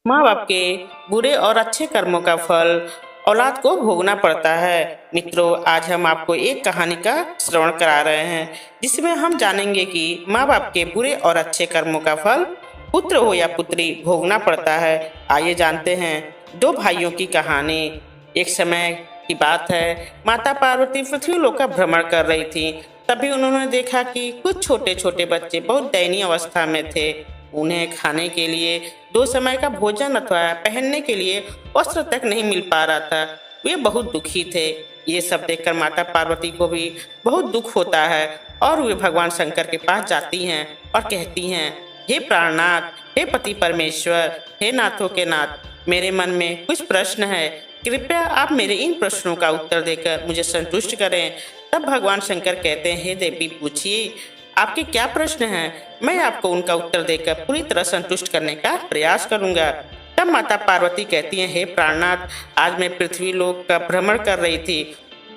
माँ बाप के बुरे और अच्छे कर्मों का फल औलाद को भोगना पड़ता है। मित्रों, आज हम आपको एक कहानी का श्रवण करा रहे हैं जिसमें हम जानेंगे कि माँ बाप के बुरे और अच्छे कर्मों का फल पुत्र हो या पुत्री भोगना पड़ता है। आइए जानते हैं दो भाइयों की कहानी। एक समय की बात है, माता पार्वती पृथ्वी लोक का भ्रमण कर रही थी। तभी उन्होंने देखा कि कुछ छोटे छोटे बच्चे बहुत दयनीय अवस्था में थे। उन्हें खाने के लिए दो समय का भोजन अथवा पहनने के लिए वस्त्र तक नहीं मिल पा रहा था। वे बहुत दुखी थे। ये सब देखकर माता पार्वती को भी बहुत दुख होता है और वे भगवान शंकर के पास जाती हैं और कहती हैं, हे प्राणनाथ, हे पति परमेश्वर, हे नाथों के नाथ, मेरे मन में कुछ प्रश्न है। कृपया आप मेरे इन प्रश्नों का उत्तर देकर मुझे संतुष्ट करें। तब भगवान शंकर कहते हैं, हे देवी, पूछिए आपके क्या प्रश्न हैं। मैं आपको उनका उत्तर देकर पूरी तरह संतुष्ट करने का प्रयास करूंगा। तब माता पार्वती कहती हैं, हे प्राणनाथ, आज मैं पृथ्वी लोक का भ्रमण कर रही थी।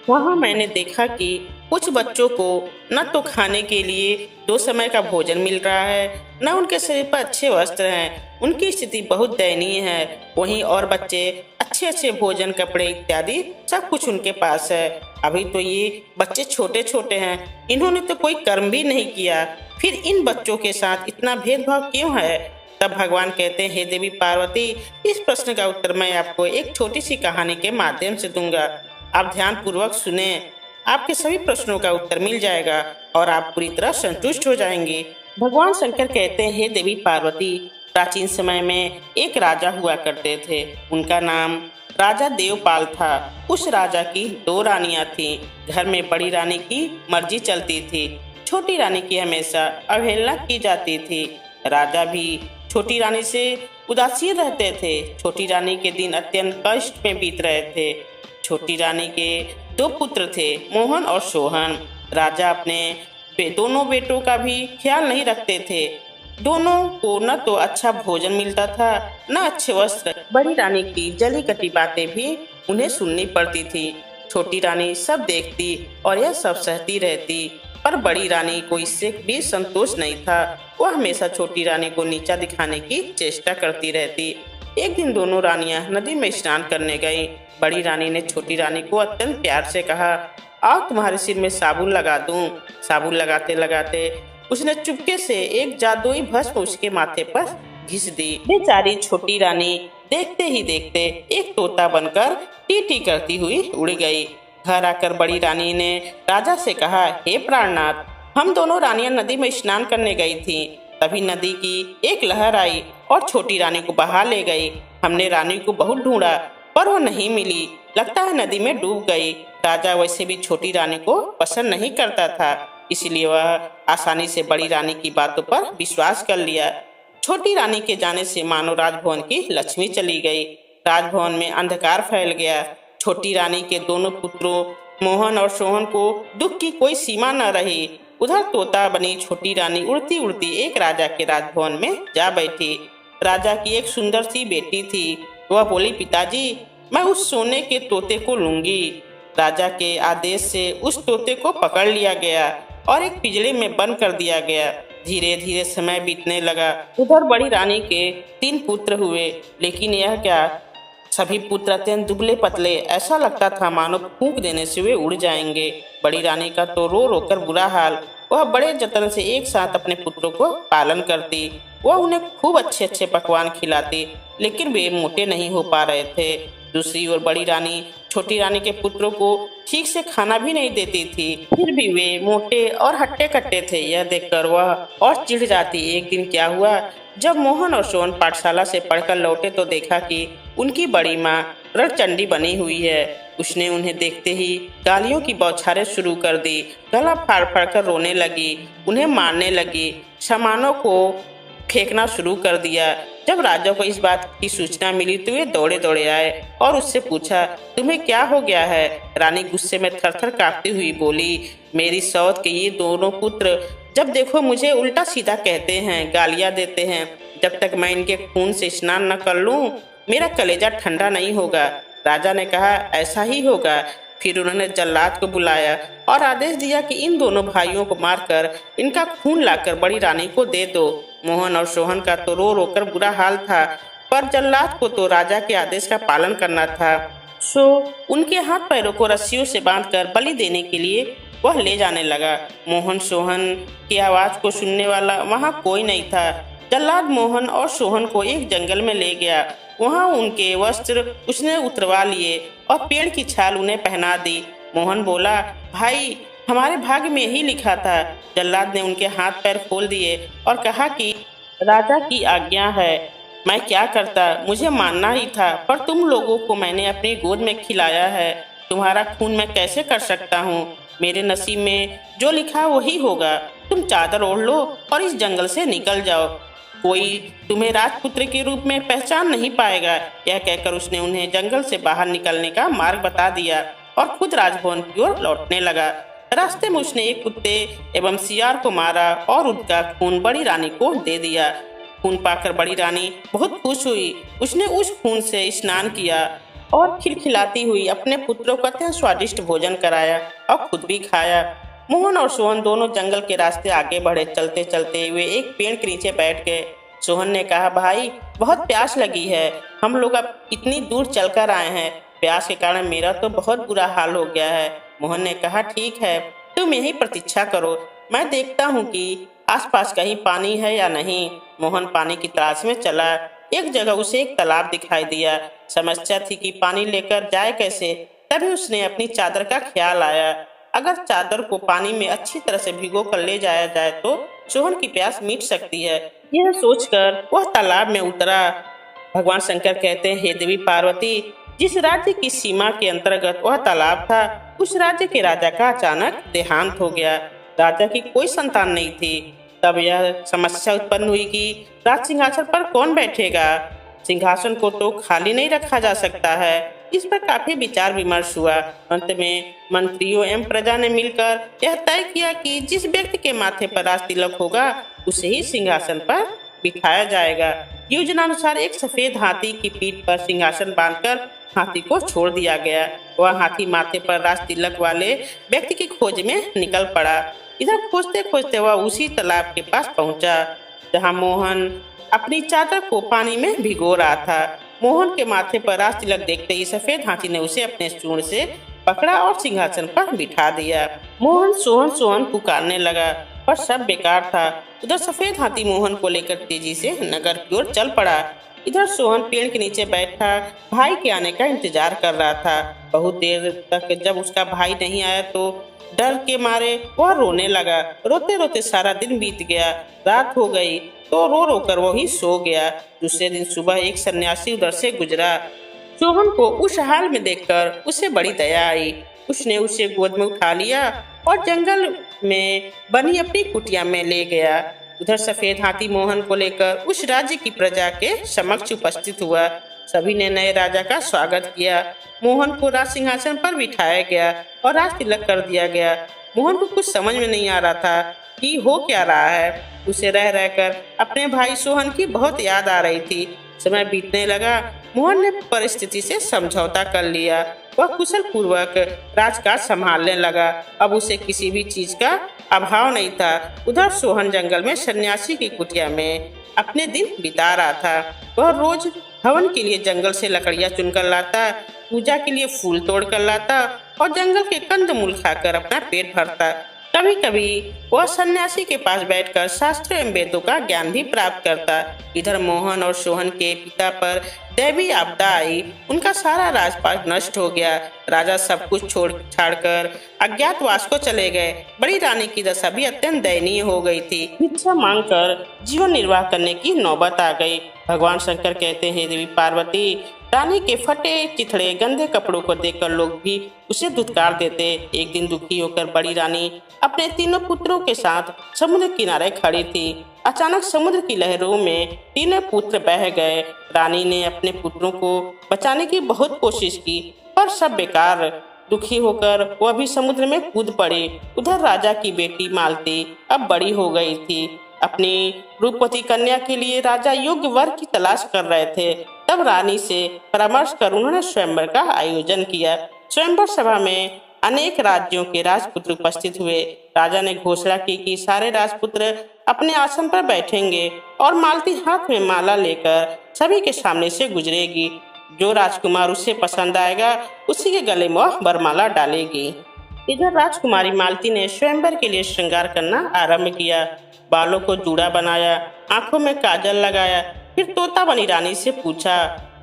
वहाँ मैंने देखा कि कुछ बच्चों को न तो खाने के लिए दो समय का भोजन मिल रहा है, न उनके शरीर पर अच्छे वस्त्र हैं। उनकी स्थिति बहुत दयनीय है। वहीं और बच्चे अच्छे अच्छे भोजन, कपड़े इत्यादि सब कुछ उनके पास है। अभी तो ये बच्चे छोटे छोटे हैं, इन्होंने तो कोई कर्म भी नहीं किया, फिर इन बच्चों के साथ इतना भेदभाव क्यों है। तब भगवान कहते हैं, हे देवी पार्वती, इस प्रश्न का उत्तर मैं आपको एक छोटी सी कहानी के माध्यम से दूंगा। आप ध्यान पूर्वक सुने, आपके सभी प्रश्नों का उत्तर मिल जाएगा और आप पूरी तरह संतुष्ट हो जाएंगे। भगवान शंकर कहते हैं, हे देवी पार्वती, प्राचीन समय में एक राजा हुआ करते थे। उनका नाम राजा देवपाल था। उस राजा की दो रानियां थीं। घर में बड़ी रानी की मर्जी चलती थी, छोटी रानी की हमेशा अवहेलना की जाती थी। राजा भी छोटी रानी से उदासीन रहते थे। छोटी रानी के दिन अत्यंत कष्ट में बीत रहे थे। छोटी रानी के दो पुत्र थे, मोहन और सोहन। राजा अपने दोनों बेटों का भी ख्याल नहीं रखते थे। दोनों को न तो अच्छा भोजन मिलता था, न अच्छे वस्त्र। बड़ी रानी की जली कटी बातें भी उन्हें सुननी पड़ती थी। छोटी रानी सब देखती और यह सब सहती रहती, पर बड़ी रानी को इससे भी संतोष नहीं था। वह हमेशा छोटी रानी को नीचा दिखाने की चेष्टा करती रहती। एक दिन दोनों रानियां नदी में स्नान करने गईं। बड़ी रानी ने छोटी रानी को अत्यंत प्यार से कहा, आओ तुम्हारे सिर में साबुन लगा दूं। साबुन लगाते लगाते उसने चुपके से एक जादुई भस्म उसके माथे पर घिस दी। बेचारी छोटी रानी देखते ही देखते एक तोता बनकर टी टी करती हुई उड़ गई। घर आकर बड़ी रानी ने राजा से कहा, हे प्राणनाथ, हम दोनों रानियां नदी में स्नान करने गई थीं। तभी नदी की एक लहर आई और छोटी रानी को बहा ले गई। हमने रानी को बहुत ढूंढा, पर वो नहीं मिली। लगता है नदी में डूब गई। राजा वैसे भी छोटी रानी को पसंद नहीं करता था, इसलिए वह आसानी से बड़ी रानी की बातों पर विश्वास कर लिया। छोटी रानी के जाने से मानो राजभवन की लक्ष्मी चली गई। राजभवन में अंधकार फैल गया। छोटी रानी के दोनों पुत्रों मोहन और सोहन को दुख की कोई सीमा न रही। उधर तोता बनी छोटी रानी उड़ती उड़ती एक राजा के राजभवन में जा बैठी। राजा की एक सुंदर सी बेटी थी। वह बोली, पिताजी, मैं उस सोने के तोते को लूंगी। राजा के आदेश से उस तोते को पकड़ लिया गया और एक पिंजरे में बंद कर दिया गया। धीरे धीरे समय बीतने लगा। उधर बड़ी रानी के 3 पुत्र हुए, लेकिन यह क्या, सभी पुत्र अत्यंत दुबले पतले। ऐसा लगता था मानो फूंक देने से वे उड़ जाएंगे। बड़ी रानी का तो रो रो कर बुरा हाल। वह बड़े जतन से एक साथ अपने पुत्रों को पालन करती। वह उन्हें खूब अच्छे अच्छे पकवान खिलाती, लेकिन वे मोटे नहीं हो पा रहे थे। दूसरी ओर बड़ी रानी छोटी रानी के पुत्रों को ठीक से खाना भी नहीं देती थी, फिर भी वे मोटे और हट्टे कट्टे थे। यह देखकर वह और चिढ़ जाती। एक दिन क्या हुआ, जब मोहन और सोहन पाठशाला से पढ़कर लौटे तो देखा कि उनकी बड़ी माँ रणचंडी बनी हुई है। उसने उन्हें देखते ही गालियों की बौछारें शुरू कर दी। गला फाड़ फाड़ कर रोने लगी, उन्हें मारने लगी, सामानों को फेंकना शुरू कर दिया। जब राजा को इस बात की सूचना मिली तो वे दौड़े दौड़े आए और उससे पूछा, तुम्हें क्या हो गया है। रानी गुस्से में थरथर कांपती हुई बोली, मेरी सौत के ये दोनों पुत्र जब देखो मुझे उल्टा सीधा कहते हैं, गालियां देते हैं। जब तक मैं इनके खून से स्नान न कर लूं, मेरा कलेजा ठंडा नहीं होगा। राजा ने कहा, ऐसा ही होगा। फिर उन्होंने जल्लाद को बुलाया और आदेश दिया कि इन दोनों भाइयों को मारकर इनका खून लाकर बड़ी रानी को दे दो। मोहन और सोहन का तो रो रो कर बुरा हाल था। पर जल्लाद को तो राजा के आदेश का पालन करना था। सो उनके हाथ पैरों को रस्सियों से बांधकर बलि देने के लिए वह ले जाने लगा। मोहन सोहन की आवाज को सुनने वाला वहाँ कोई नहीं था। जल्लाद मोहन और सोहन को एक जंगल में ले गया। वहाँ उनके वस्त्र उसने उतरवा लिए और पेड़ की छाल उन्हें पहना दी। मोहन बोला, भाई हमारे भाग्य में यही लिखा था। जल्लाद ने उनके हाथ पैर खोल दिए और कहा कि राजा की आज्ञा है, मैं क्या करता, मुझे मानना ही था, पर तुम लोगों को मैंने अपनी गोद में खिलाया है, तुम्हारा खून मैं कैसे कर सकता हूँ। मेरे नसीब में जो लिखा वही होगा। तुम चादर ओढ़ लो और इस जंगल से निकल जाओ, कोई तुम्हें राजपुत्र के रूप में पहचान नहीं पाएगा। यह कहकर उसने उन्हें जंगल से बाहर निकलने का मार्ग बता दिया और खुद राजभवन की ओर लौटने लगा। रास्ते में उसने एक कुत्ते एवं सियार को मारा और उसका खून बड़ी रानी को दे दिया। खून पाकर बड़ी रानी बहुत खुश हुई। उसने उस खून से स्नान किया और खिलखिलाती हुई अपने पुत्रों को अत्यंत स्वादिष्ट भोजन कराया और खुद भी खाया। मोहन और सोहन दोनों जंगल के रास्ते आगे बढ़े। चलते चलते वे एक पेड़ के नीचे बैठ गए। सोहन ने कहा, भाई बहुत प्यास लगी है, हम लोग अब इतनी दूर चलकर आए हैं, प्यास के कारण मेरा तो बहुत बुरा हाल हो गया है। मोहन ने कहा, ठीक है, तुम यही प्रतीक्षा करो, मैं देखता हूँ कि आसपास कहीं पानी है या नहीं। मोहन पानी की तलाश में चला। एक जगह उसे एक तालाब दिखाई दिया। समस्या थी कि पानी लेकर जाए कैसे। तभी उसने अपनी चादर का ख्याल आया। अगर चादर को पानी में अच्छी तरह से भिगो कर ले जाया जाए तो सोहन की प्यास मिट सकती है। यह सोचकर वह तालाब में उतरा। भगवान शंकर कहते हैं, हे देवी पार्वती, जिस राज्य की सीमा के अंतर्गत वह तालाब था, उस राज्य के राजा का अचानक देहांत हो गया। राजा की कोई संतान नहीं थी। तब यह समस्या उत्पन्न हुई कि राज सिंहासन पर कौन बैठेगा। सिंहासन को तो खाली नहीं रखा जा सकता है। इस पर काफी विचार विमर्श हुआ। अंत में मंत्रियों एवं प्रजा ने मिलकर यह तय किया कि जिस व्यक्ति के माथे पर राज तिलक होगा उसे ही सिंहासन पर बिठाया जाएगा। योजनानुसार एक सफेद हाथी की पीठ पर सिंहासन बांधकर हाथी को छोड़ दिया गया। वह हाथी माथे पर राज तिलक वाले व्यक्ति की खोज में निकल पड़ा। इधर खोजते खोजते वह उसी तालाब के पास पहुंचा जहां मोहन अपनी चादर को पानी में भिगो रहा था। मोहन के माथे पर राज तिलक देखते ही सफेद हाथी ने उसे अपने सूंड से पकड़ा और सिंहासन पर बिठा दिया। मोहन सोहन सोहन पुकारने लगा, पर सब बेकार था। उधर सफेद हाथी मोहन को लेकर तेजी से नगर की ओर चल पड़ा। इधर सोहन पेड़ के नीचे बैठा भाई के आने का इंतजार कर रहा था। बहुत देर तक जब उसका भाई नहीं आया तो डर के मारे वह रोने लगा। रोते रोते सारा दिन बीत गया। रात हो गई तो रो रो कर वो ही सो गया। दूसरे दिन सुबह एक सन्यासी उधर से गुजरा। सोहन को उस हाल में देखकर उसे बड़ी दया आई। उसने उसे गोद में उठा लिया और जंगल में बनी अपनी कुटिया में ले गया। उधर सफेद हाथी मोहन को लेकर उस राज्य की प्रजा के समक्ष उपस्थित हुआ। सभी ने नए राजा का स्वागत किया। मोहन को राज सिंहासन पर बिठाया गया और राज तिलक कर दिया गया। मोहन को कुछ समझ में नहीं आ रहा था कि हो क्या रहा है। उसे रह रहकर अपने भाई सोहन की बहुत याद आ रही थी। समय बीतने लगा। मोहन ने परिस्थिति से समझौता कर लिया। वह कुशल पूर्वक राजकाज संभालने लगा। अब उसे किसी भी चीज का अभाव नहीं था। उधर सोहन जंगल में सन्यासी की कुटिया में अपने दिन बिता रहा था। वह रोज हवन के लिए जंगल से लकड़ियां चुनकर लाता, पूजा के लिए फूल तोड़ कर लाता और जंगल के कंदमूल खाकर अपना पेट भरता। कभी कभी वह सन्यासी के पास बैठकर शास्त्र एवं वेदों का ज्ञान भी प्राप्त करता। इधर मोहन और सोहन के पिता पर दैवी आपदा आई। उनका सारा राजपाट नष्ट हो गया। राजा सब कुछ छोड़ छाड़कर अज्ञातवास को चले गए। बड़ी रानी की दशा भी अत्यंत दयनीय हो गई थी। भिक्षा मांगकर जीवन निर्वाह करने की नौबत आ गई। भगवान शंकर कहते हैं, देवी पार्वती, रानी के फटे चिथड़े गंदे कपड़ों को देखकर लोग भी उसे धुतकार देते। एक दिन दुखी होकर बड़ी रानी अपने तीनों पुत्रों के साथ समुद्र किनारे खड़ी थी। अचानक समुद्र की लहरों में तीनों पुत्र बह गए। रानी ने अपने पुत्रों को बचाने की बहुत कोशिश की, पर सब बेकार। दुखी होकर वह भी समुद्र में कूद पड़ी। उधर राजा की बेटी मालती अब बड़ी हो गई थी। अपनी रूपवती कन्या के लिए राजा योग्य वर की तलाश कर रहे थे। तब रानी से परामर्श कर उन्होंने स्वयंवर का आयोजन किया। स्वयंवर सभा में अनेक राज्यों के राजपुत्र उपस्थित हुए। राजा ने घोषणा की कि सारे राजपुत्र अपने आसन पर बैठेंगे और मालती हाथ में माला लेकर सभी के सामने से गुजरेगी। जो राजकुमार उसे पसंद आएगा उसी के गले में वरमाला डालेगी। इधर राजकुमारी मालती ने स्वयंवर के लिए श्रृंगार करना आरंभ किया। बालों को जूड़ा बनाया, आंखों में काजल लगाया। फिर तोता बनी रानी से पूछा,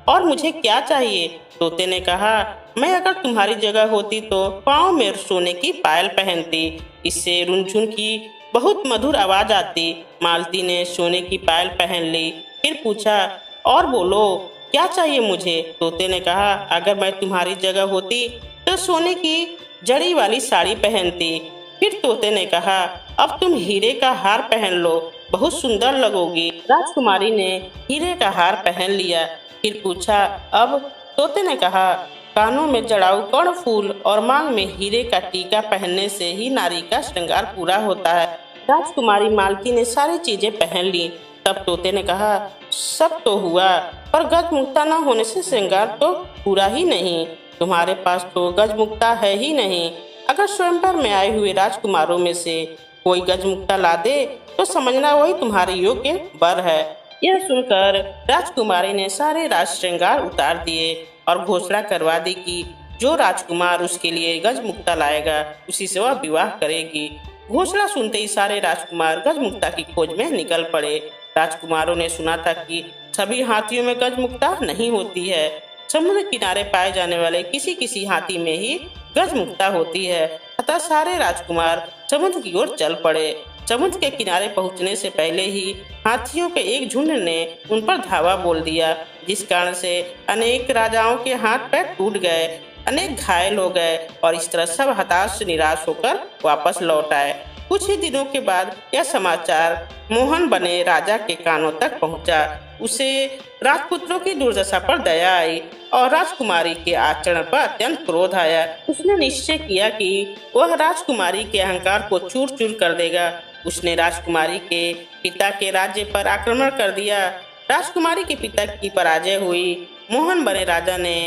और मुझे क्या चाहिए? तोते ने कहा, मैं अगर तुम्हारी जगह होती तो पाँव में सोने की पायल पहनती, इससे रुनझुन की बहुत मधुर आवाज आती। मालती ने सोने की पायल पहन ली। फिर पूछा, और बोलो क्या चाहिए मुझे? तोते ने कहा, अगर मैं तुम्हारी जगह होती तो सोने की जड़ी वाली साड़ी पहनती। फिर तोते ने कहा, अब तुम हीरे का हार पहन लो, बहुत सुंदर लगोगी। राजकुमारी ने हीरे का हार पहन लिया। फिर पूछा, अब? तोते ने कहा, कानों में जड़ाऊ कर्ण फूल और मांग में हीरे का टीका पहनने से ही नारी का श्रृंगार पूरा होता है। राजकुमारी मालती ने सारी चीजें पहन ली। तब तोते ने कहा, सब तो हुआ, पर गजमुक्ता न होने से श्रृंगार तो पूरा ही नहीं। तुम्हारे पास तो गजमुक्ता है ही नहीं। अगर स्वयंवर में आए हुए राजकुमारों में से कोई गजमुक्ता ला दे तो समझना वही तुम्हारे योग्य वर है। यह सुनकर राजकुमारी ने सारे राज श्रृंगार उतार दिए और घोषणा करवा दी कि जो राजकुमार उसके लिए गजमुक्ता लाएगा उसी से वह विवाह करेगी। घोषणा सुनते ही सारे राजकुमार गजमुक्ता की खोज में निकल पड़े। राजकुमारों ने सुना था कि सभी हाथियों में गजमुक्ता नहीं होती है। समुद्र किनारे पाए जाने वाले किसी किसी हाथी में ही गजमुक्ता होती है। अतः सारे राजकुमार समुद्र की ओर चल पड़े। समुद्र के किनारे पहुंचने से पहले ही हाथियों के एक झुंड ने उन पर धावा बोल दिया, जिस कारण से अनेक राजाओं के हाथ पैर टूट गए, अनेक घायल हो गए और इस तरह सब हताश निराश होकर वापस लौट आए। कुछ ही दिनों के बाद यह समाचार मोहन बने राजा के कानों तक पहुंचा। उसे राजपुत्रों की दुर्दशा पर दया आई और राजकुमारी के आचरण पर अत्यंत क्रोध आया। उसने निश्चय किया कि वह राजकुमारी के अहंकार को चूर चूर कर देगा। उसने राजकुमारी के पिता के राज्य पर आक्रमण कर दिया। राजकुमारी के पिता की पराजय हुई। मोहन बने राजा ने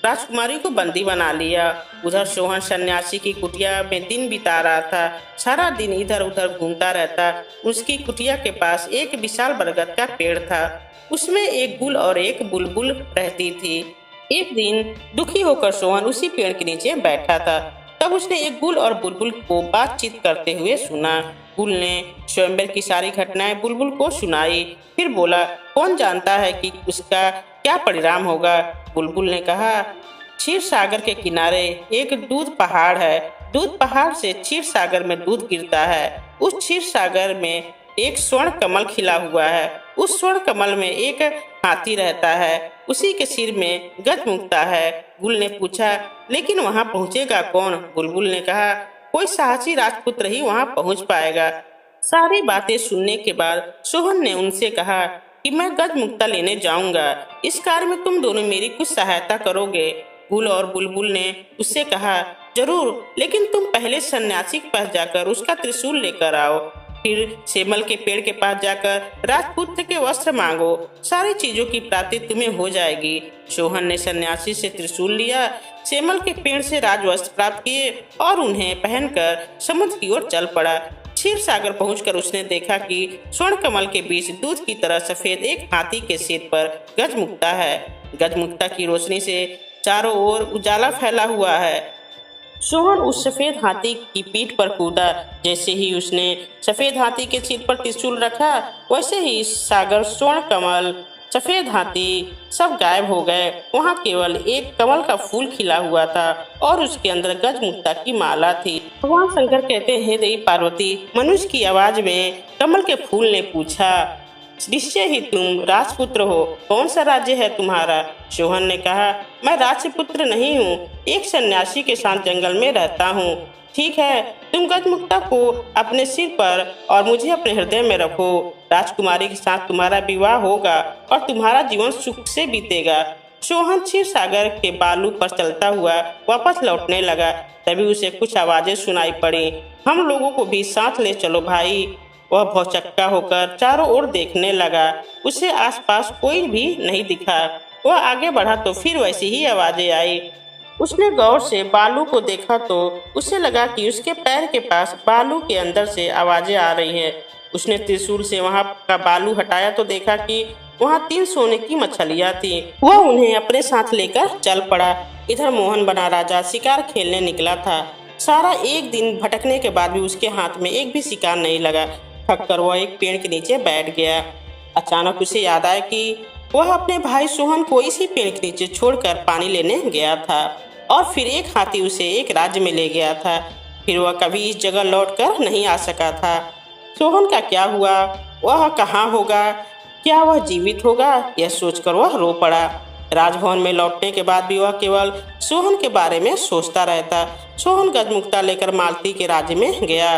राजकुमारी को बंदी बना लिया। उधर सोहन सन्यासी की कुटिया में दिन बिता रहा था। सारा दिन इधर उधर घूमता रहता। उसकी कुटिया के पास एक विशाल बरगद का पेड़ था। उसमें एक गुल और एक बुलबुल रहती थी। एक दिन दुखी होकर सोहन उसी पेड़ के नीचे बैठा था। तब उसने एक गुल और बुलबुल को बातचीत करते हुए सुना। गुल ने स्वयंवर की सारी घटनाएं बुलबुल को सुनाई। फिर बोला, कौन जानता है कि उसका क्या परिणाम होगा? बुलबुल ने कहा, क्षीर सागर के किनारे एक दूध पहाड़ है। दूध पहाड़ से क्षीर सागर में दूध गिरता है। उस क्षीर सागर में एक स्वर्ण कमल खिला हुआ है। उस स्वर्ण कमल में एक हाथी रहता है। उसी के सिर में गजमुक्ता है। गुल ने पूछा, लेकिन वहां पहुंचेगा कौन? बुलबुल ने कहा, कोई साहसी राजपुत्र ही वहां पहुंच पाएगा। सारी बातें सुनने के बाद सोहन ने उनसे कहा कि मैं गजमुक्ता लेने जाऊंगा। इस कार्य में तुम दोनों मेरी कुछ सहायता करोगे? गुल और बुलबुल ने उससे कहा, जरूर, लेकिन तुम पहले सन्यासी के पास जाकर उसका त्रिशूल लेकर आओ। फिर सेमल के पेड़ के पास जाकर राजपुत्र के वस्त्र मांगो। सारी चीजों की प्राप्ति तुम्हें हो जाएगी। सोहन ने सन्यासी से त्रिशूल लिया, सेमल के पेड़ से राजवस्त्र प्राप्त किए और उन्हें पहनकर समुद्र की ओर चल पड़ा। क्षीर सागर पहुंचकर उसने देखा कि स्वर्ण कमल के बीच दूध की तरह सफेद एक हाथी के सिर पर गजमुक्ता है। गजमुक्ता की रोशनी से चारों ओर उजाला फैला हुआ है। सोहन उस सफेद हाथी की पीठ पर कूदा। जैसे ही उसने सफेद हाथी के सिर पर त्रिशूल रखा, वैसे ही सागर, स्वर्ण कमल, सफेद हाथी सब गायब हो गए। वहाँ केवल एक कमल का फूल खिला हुआ था और उसके अंदर गजमुक्ता की माला थी। भगवान शंकर कहते हैं, देवी पार्वती, मनुष्य की आवाज में कमल के फूल ने पूछा, निश्चय ही तुम राजपुत्र हो। कौन सा राज्य है तुम्हारा? सोहन ने कहा, मैं राजपुत्र नहीं हूँ, एक सन्यासी के साथ जंगल में रहता हूँ। ठीक है, तुम गजमुक्ता को अपने सिर पर और मुझे अपने हृदय में रखो। राजकुमारी के साथ तुम्हारा विवाह होगा और तुम्हारा जीवन सुख से बीतेगा। सोहन क्षीर सागर के बालू पर चलता हुआ वापस लौटने लगा। तभी उसे कुछ आवाजें सुनाई पड़ी। हम लोगों को भी साथ ले चलो भाई। वह भौचक्का होकर चारों ओर देखने लगा। उसे आसपास कोई भी नहीं दिखा। वह आगे बढ़ा तो फिर वैसी ही आवाजें आई। उसने गौर से बालू को देखा तो उसे लगा कि उसके पैर के पास बालू के अंदर से आवाजें आ रही हैं। उसने त्रिशूल से वहां का बालू हटाया तो देखा कि वहां 3 सोने की मछलियां थी। वह उन्हें अपने साथ लेकर चल पड़ा। इधर मोहन बना राजा शिकार खेलने निकला था। सारा एक दिन भटकने के बाद भी उसके हाथ में एक भी शिकार नहीं लगा। थक कर वह एक पेड़ के नीचे बैठ गया। अचानक उसे याद आया कि वह अपने भाई सोहन को इसी पेड़ के नीचे छोड़कर पानी लेने गया था और फिर एक हाथी उसे एक राज्य में ले गया था। फिर वह कभी इस जगह लौटकर नहीं आ सका था। सोहन का क्या हुआ, वह कहाँ होगा, क्या वह जीवित होगा, यह सोचकर वह रो पड़ा। राजभवन में लौटने के बाद भी वह केवल सोहन के बारे में सोचता रहता। सोहन गजमुक्ता लेकर मालती के राज्य में गया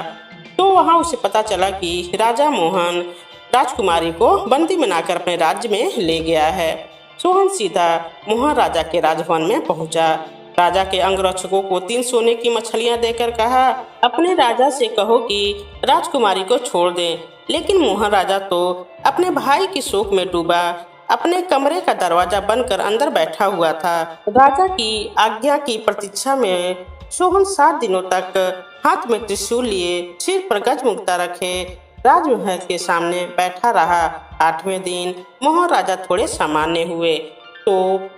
तो वहां उसे पता चला कि राजा मोहन राजकुमारी को बंदी बनाकर अपने राज्य में ले गया है। सोहन सीधा मोहन राजा के राजभवन में पहुंचा। राजा के अंगरक्षकों को 3 सोने की मछलियां देकर कहा, अपने राजा से कहो कि राजकुमारी को छोड़ दें। लेकिन मोहन राजा तो अपने भाई की शोक में डूबा अपने कमरे का दरवाजा बंद कर अंदर बैठा हुआ था। राजा की आज्ञा की प्रतीक्षा में सोहन 7 दिनों तक हाथ में त्रिशूल लिए सिर पर गजमुक्ता रखे राजमहल के सामने बैठा रहा। 8वें दिन मोहन राजा थोड़े सामान्य हुए तो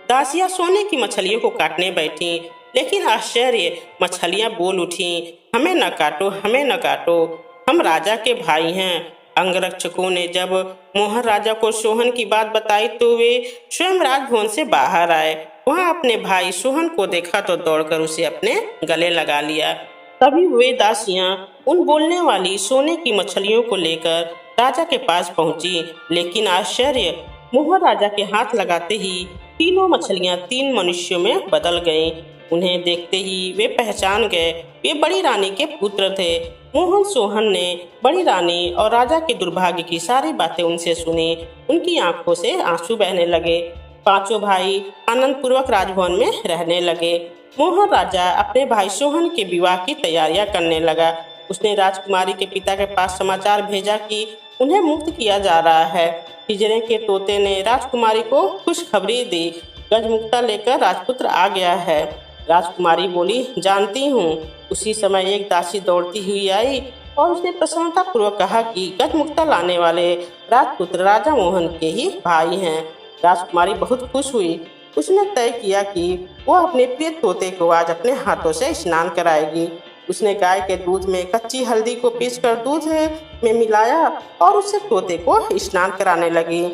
दासियां सोने की मछलियों को काटने बैठी। लेकिन आश्चर्य, मछलियां बोल उठी, हमें न काटो, हमें न काटो, हम राजा के भाई हैं। अंगरक्षकों ने जब मोहन राजा को सोहन की बात बताई तो वे स्वयं राजभवन से बाहर आए। वहां अपने भाई सोहन को देखा तो दौड़कर उसे अपने गले लगा लिया। तभी वे दासियां उन बोलने वाली सोने की मछलियों को लेकर राजा के पास पहुंची। लेकिन आश्चर्य, मोहन राजा के हाथ लगाते ही तीनों मछलियां 3 मनुष्यों में बदल गईं। उन्हें देखते ही वे पहचान गए, वे बड़ी रानी के पुत्र थे। मोहन सोहन ने बड़ी रानी और राजा के दुर्भाग्य की सारी बातें उनसे सुनी। उनकी आंखों से आंसू बहने लगे। 5 भाई आनंद पूर्वक राजभवन में रहने लगे। मोहन राजा अपने भाई सोहन के विवाह की तैयारियां करने लगा। उसने राजकुमारी के पिता के पास समाचार भेजा कि उन्हें मुक्त किया जा रहा है। पिंजरे के तोते ने राजकुमारी को खुशखबरी दी, गजमुक्ता लेकर राजपुत्र आ गया है। राजकुमारी बोली, जानती हूँ। उसी समय एक दासी दौड़ती हुई आई और उसने प्रसन्नता पूर्वक कहा कि गजमुक्ता लाने वाले राजपुत्र राजा मोहन के ही भाई हैं। राजकुमारी बहुत खुश हुई। उसने तय किया कि वह अपने प्रिय तोते को आज अपने हाथों से स्नान कराएगी। उसने गाय के दूध में कच्ची हल्दी को पीसकर दूध में मिलाया और उससे तोते को स्नान कराने लगी।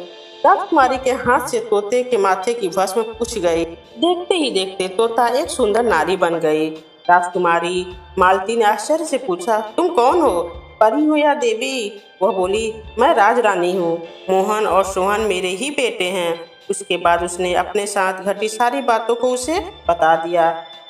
राजकुमारी के हाथ से तोते के माथे की भस्म पूछ गई। देखते ही देखते तोता एक सुंदर नारी बन गई। राजकुमारी मालती ने आश्चर्य से पूछा, तुम कौन हो, परी हो या देवी? वह बोली, मैं राजरानी हूँ। मोहन और सोहन मेरे ही बेटे हैं। उसके बाद उसने अपने साथ घटी सारी बातों को उसे बता दिया।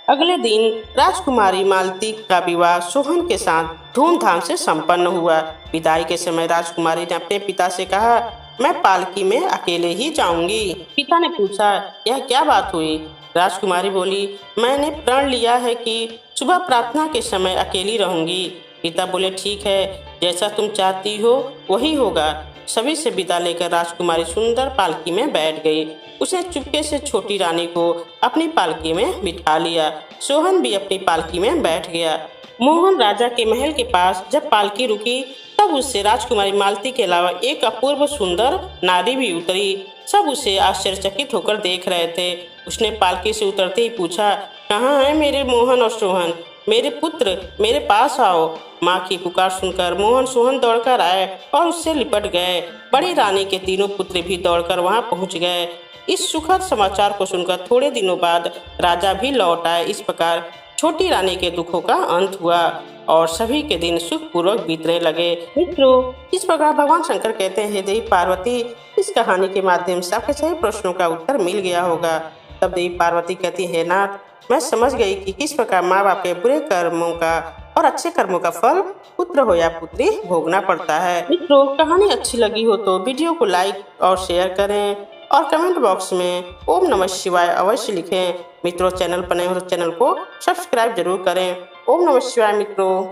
अगले दिन राजकुमारी मालती का विवाह सोहन के साथ धूमधाम से संपन्न हुआ। विदाई के समय राजकुमारी ने अपने पिता से कहा, मैं पालकी में अकेले ही जाऊंगी। पिता ने पूछा, यह क्या बात हुई? राजकुमारी बोली, मैंने प्रण लिया है कि सुबह प्रार्थना के समय अकेली रहूंगी। पिता बोले, ठीक है, जैसा तुम चाहती हो वही होगा। सभी से विदा लेकर राजकुमारी सुंदर पालकी में बैठ गई। उसने चुपके से छोटी रानी को अपनी पालकी में बिठा लिया। सोहन भी अपनी पालकी में बैठ गया। मोहन राजा के महल के पास जब पालकी रुकी तब उससे राजकुमारी मालती के अलावा एक अपूर्व सुंदर नारी भी उतरी। सब उसे आश्चर्यचकित होकर देख रहे थे। उसने पालकी से उतरते ही पूछा, कहाँ है मेरे मोहन और सोहन? मेरे पुत्र, मेरे पास आओ। माँ की पुकार सुनकर मोहन सोहन दौड़कर आए और उससे लिपट गए। बड़ी रानी के तीनों पुत्र भी दौड़कर वहां पहुंच गए। इस सुखद समाचार को सुनकर थोड़े दिनों बाद राजा भी लौट आए। इस प्रकार छोटी रानी के दुखों का अंत हुआ और सभी के दिन सुखपूर्वक बीतने लगे। मित्रों, इस प्रकार भगवान शंकर कहते हैं, हे देवी पार्वती, इस कहानी के माध्यम से आपके सभी प्रश्नों का उत्तर मिल गया होगा। तब देवी पार्वती कहती है, नाथ, मैं समझ गई कि किस प्रकार माँ बाप के बुरे कर्मों का और अच्छे कर्मों का फल पुत्र हो या पुत्री भोगना पड़ता है। मित्रों, कहानी अच्छी लगी हो तो वीडियो को लाइक और शेयर करें और कमेंट बॉक्स में ओम नमः शिवाय अवश्य लिखें। मित्रों, चैनल पर नए हो तो चैनल को सब्सक्राइब जरूर करें। ओम नमः शिवाय मित्रों।